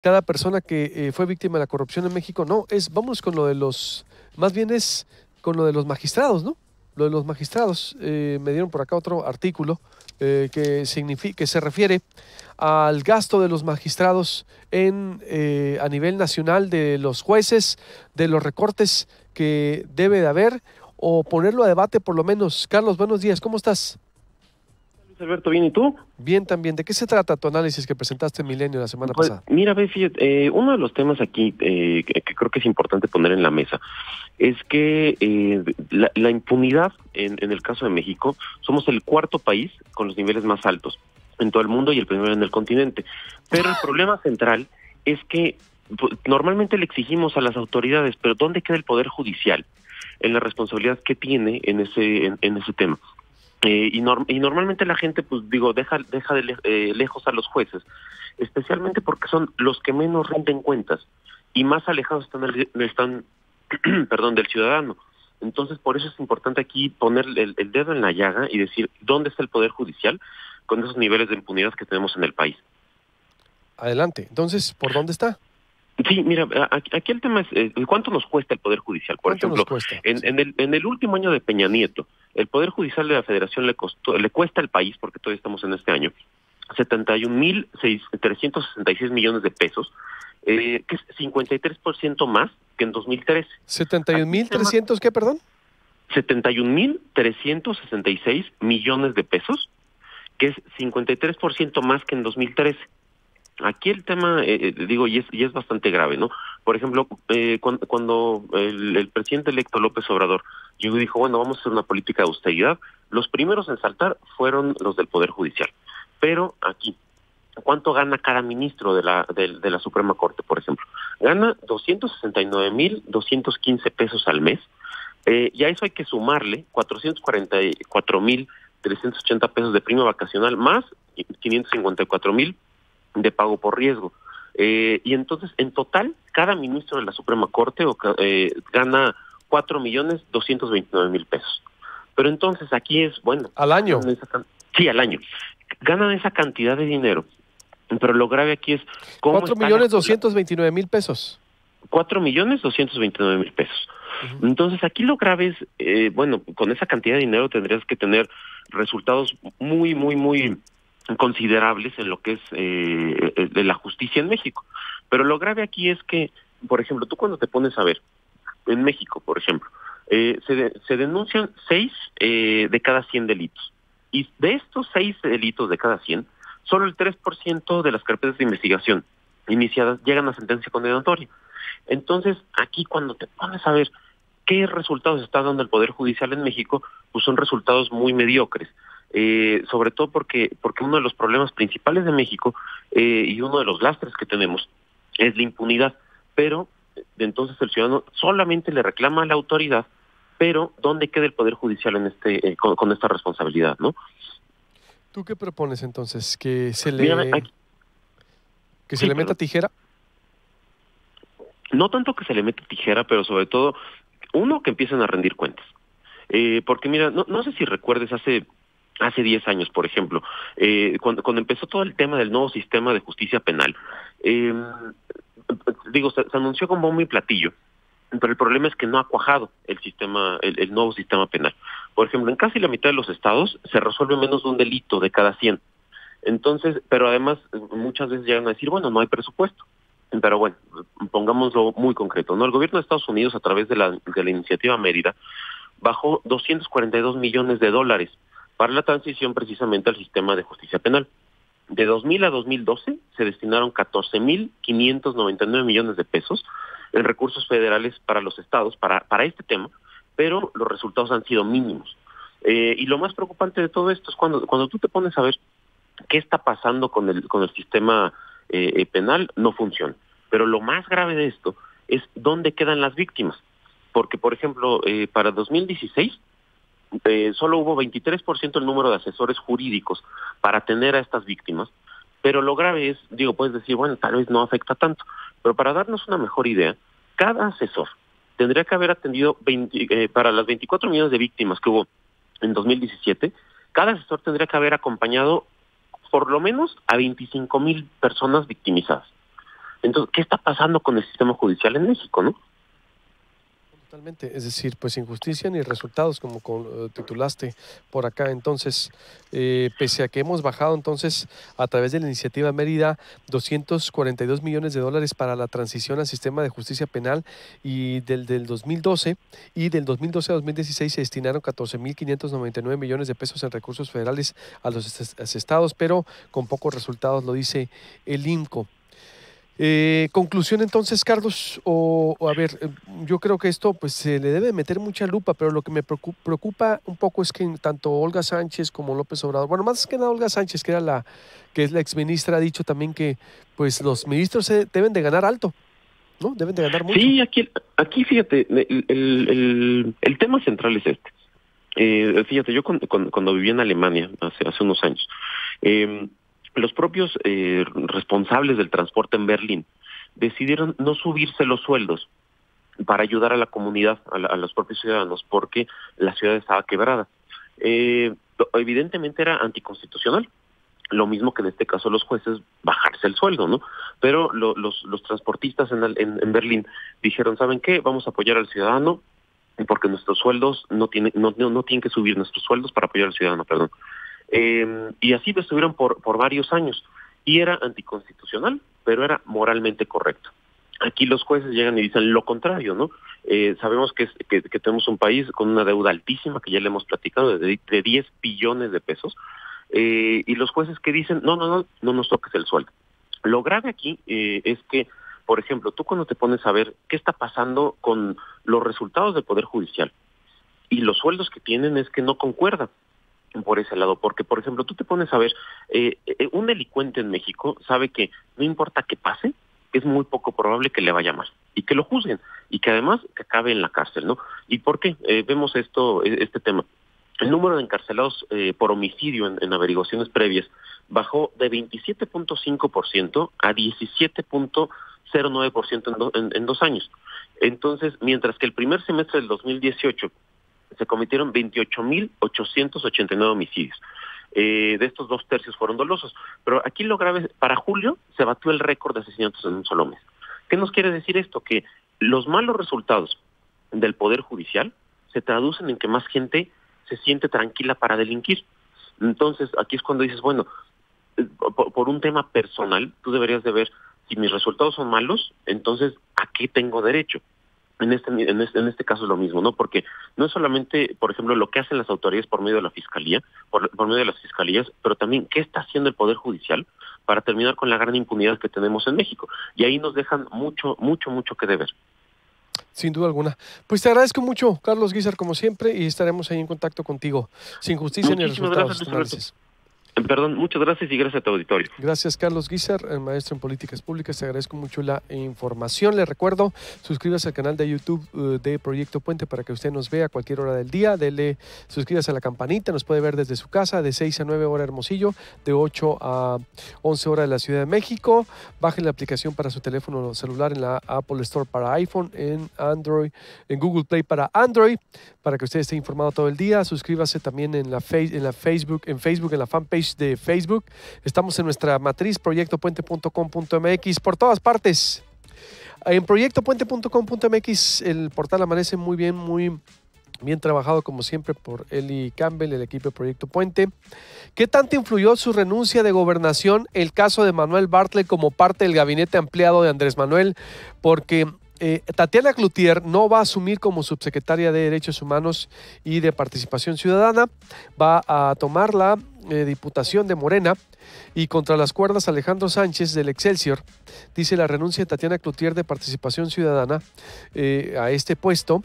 cada persona que fue víctima de la corrupción en México. No, vamos con lo de más bien es con lo de los magistrados, ¿no? Lo de los magistrados. Me dieron por acá otro artículo que se refiere al gasto de los magistrados a nivel nacional, de los jueces, de los recortes que debe de haber, o ponerlo a debate por lo menos. Carlos, buenos días, ¿cómo estás? Luis Alberto, bien, ¿y tú? Bien también. ¿De qué se trata tu análisis que presentaste en Milenio la semana Pues pasada? mira, ve, fíjate, uno de los temas aquí que creo que es importante poner en la mesa es que la impunidad en el caso de México, somos el cuarto país con los niveles más altos en todo el mundo y el primero en el continente. Pero el problema central es que normalmente le exigimos a las autoridades, pero ¿dónde queda el Poder Judicial en la responsabilidad que tiene en ese tema? Y normalmente la gente, pues digo, deja lejos a los jueces, especialmente porque son los que menos rinden cuentas y más alejados están perdón, del ciudadano. Entonces, por eso es importante aquí poner el dedo en la llaga y decir dónde está el Poder Judicial con esos niveles de impunidad que tenemos en el país. Adelante. Entonces, ¿por dónde está? Sí, mira, aquí el tema es ¿cuánto nos cuesta el Poder Judicial? Por ¿Cuánto nos ejemplo, cuesta? en, Sí. en el último año de Peña Nieto, el Poder Judicial de la Federación le cuesta al país, porque todavía estamos en este año, 71,366 millones de pesos, que es 53% más que en 2013. Aquí el tema, ¿71,300 qué, perdón? 71,366 millones de pesos, que es 53% más que en 2013. Aquí el tema, digo, y es bastante grave, ¿no? Por ejemplo, cuando el presidente electo López Obrador llegó y dijo, bueno, vamos a hacer una política de austeridad, los primeros en saltar fueron los del Poder Judicial. Pero aquí, ¿cuánto gana cada ministro de la Suprema Corte, por ejemplo? Gana 269,215 pesos al mes, y a eso hay que sumarle 444,380 pesos de prima vacacional, más 554,000 de pago por riesgo. Y entonces, en total, cada ministro de la Suprema Corte gana 4,229,000 pesos. Pero entonces aquí es, bueno, Al año. sí, al año. Ganan esa cantidad de dinero, pero lo grave aquí es cómo Cuatro está millones 229,000 pesos. 4,229,000 pesos. Ujú. Entonces aquí lo grave es, bueno, con esa cantidad de dinero tendrías que tener resultados muy, muy, muy considerables en lo que es de la justicia en México. Pero lo grave aquí es que, por ejemplo, tú cuando te pones a ver, en México, por ejemplo, se denuncian 6 de cada 100 delitos. Y de estos 6 delitos de cada 100, solo el 3% de las carpetas de investigación iniciadas llegan a sentencia condenatoria. Entonces, aquí cuando te pones a ver qué resultados está dando el Poder Judicial en México, pues son resultados muy mediocres. Sobre todo porque uno de los problemas principales de México y uno de los lastres que tenemos es la impunidad, pero entonces el ciudadano solamente le reclama a la autoridad, pero ¿dónde queda el Poder Judicial en con esta responsabilidad, no? ¿Tú qué propones entonces? ¿Que se Mírame, le, aquí, que se sí, le meta perdón. tijera? No tanto que se le meta tijera, pero sobre todo, uno, que empiecen a rendir cuentas. Porque mira, no sé si recuerdes hace 10 años, por ejemplo, cuando empezó todo el tema del nuevo sistema de justicia penal, eh, digo, se anunció con bombo y platillo, pero el problema es que no ha cuajado el nuevo sistema penal. Por ejemplo, en casi la mitad de los estados se resuelve menos de un delito de cada 100. Entonces, pero además muchas veces llegan a decir, bueno, no hay presupuesto. Pero bueno, pongámoslo muy concreto, ¿no? El gobierno de Estados Unidos, a través de la iniciativa Mérida, bajó 242 millones de dólares para la transición precisamente al sistema de justicia penal. De 2000 a 2012 se destinaron 14,599 millones de pesos en recursos federales para los estados, para este tema, pero los resultados han sido mínimos. Y lo más preocupante de todo esto es cuando tú te pones a ver qué está pasando con el sistema penal, no funciona. Pero lo más grave de esto es dónde quedan las víctimas. Porque, por ejemplo, para 2016, solo hubo 23% el número de asesores jurídicos para atender a estas víctimas, pero lo grave es, digo, puedes decir, bueno, tal vez no afecta tanto, pero para darnos una mejor idea, cada asesor tendría que haber atendido para las 24 millones de víctimas que hubo en 2017, cada asesor tendría que haber acompañado por lo menos a 25,000 personas victimizadas. Entonces, ¿qué está pasando con el sistema judicial en México, no? Totalmente, es decir, pues sin justicia ni resultados, como titulaste por acá. Entonces, pese a que hemos bajado entonces a través de la iniciativa Mérida 242 millones de dólares para la transición al sistema de justicia penal y del 2012 y del 2012 a 2016 se destinaron 14.599 millones de pesos en recursos federales a los estados, pero con pocos resultados, lo dice el INCO. Conclusión entonces, Carlos, a ver, yo creo que esto pues se le debe meter mucha lupa, pero lo que me preocupa un poco es que tanto Olga Sánchez como López Obrador, bueno, más que nada Olga Sánchez, que es la exministra, ha dicho también que pues los ministros deben de ganar alto, ¿no? Deben de ganar mucho. Sí, aquí fíjate, el tema central es este. Fíjate, yo cuando viví en Alemania hace unos años, los propios responsables del transporte en Berlín decidieron no subirse los sueldos para ayudar a la comunidad, a los propios ciudadanos, porque la ciudad estaba quebrada. Evidentemente era anticonstitucional, lo mismo que en este caso los jueces bajarse el sueldo, ¿no? Pero los transportistas en Berlín dijeron, ¿saben qué? Vamos a apoyar al ciudadano porque nuestros sueldos no tienen que subir nuestros sueldos para apoyar al ciudadano, perdón. Y así estuvieron por varios años. Y era anticonstitucional, pero era moralmente correcto. Aquí los jueces llegan y dicen lo contrario, ¿no? Sabemos que tenemos un país con una deuda altísima, que ya le hemos platicado, de 10 billones de pesos, y los jueces que dicen, no nos toques el sueldo. Lo grave aquí es que, por ejemplo, tú cuando te pones a ver qué está pasando con los resultados del Poder Judicial y los sueldos que tienen, es que no concuerdan por ese lado, porque por ejemplo tú te pones a ver, un delincuente en México sabe que no importa que pase, es muy poco probable que le vaya mal y que lo juzguen y que además que acabe en la cárcel, ¿no? ¿Y por qué vemos este tema? El número de encarcelados por homicidio en averiguaciones previas bajó de 27.5% a 17.09% en 2 años. Entonces, mientras que el primer semestre del 2018 se cometieron 28.889 homicidios. De estos 2/3 fueron dolosos. Pero aquí lo grave, para julio se batió el récord de asesinatos en un solo mes. ¿Qué nos quiere decir esto? Que los malos resultados del Poder Judicial se traducen en que más gente se siente tranquila para delinquir. Entonces, aquí es cuando dices, bueno, por un tema personal, tú deberías de ver, si mis resultados son malos, entonces, ¿a qué tengo derecho? En este caso es lo mismo, ¿no? Porque no es solamente, por ejemplo, lo que hacen las autoridades por medio de la fiscalía, por medio de las fiscalías, pero también qué está haciendo el Poder Judicial para terminar con la gran impunidad que tenemos en México. Y ahí nos dejan mucho que deber. Sin duda alguna. Pues te agradezco mucho, Carlos Guízar, como siempre, y estaremos ahí en contacto contigo. Sin justicia ni resultados. Perdón, muchas gracias y gracias a tu auditorio. Gracias, Carlos Guízar, el maestro en políticas públicas. Te agradezco mucho la información. Le recuerdo, suscríbase al canal de YouTube de Proyecto Puente para que usted nos vea a cualquier hora del día. Suscríbase a la campanita, nos puede ver desde su casa, de 6 a 9 hora Hermosillo, de 8 a 11 hora de la Ciudad de México. Baje la aplicación para su teléfono celular en la Apple Store para iPhone, en Android, en Google Play para Android, para que usted esté informado todo el día. Suscríbase también en la Facebook, en la fanpage de Facebook. Estamos en nuestra matriz proyectopuente.com.mx por todas partes. En proyectopuente.com.mx el portal amanece muy bien trabajado como siempre por Eli Campbell, el equipo de Proyecto Puente. ¿Qué tanto influyó su renuncia de gobernación el caso de Manuel Bartlett como parte del gabinete ampliado de Andrés Manuel? Porque Tatiana Cloutier no va a asumir como subsecretaria de Derechos Humanos y de Participación Ciudadana, va a tomar la diputación de Morena, y contra las cuerdas Alejandro Sánchez del Excelsior dice la renuncia de Tatiana Cloutier de Participación Ciudadana a este puesto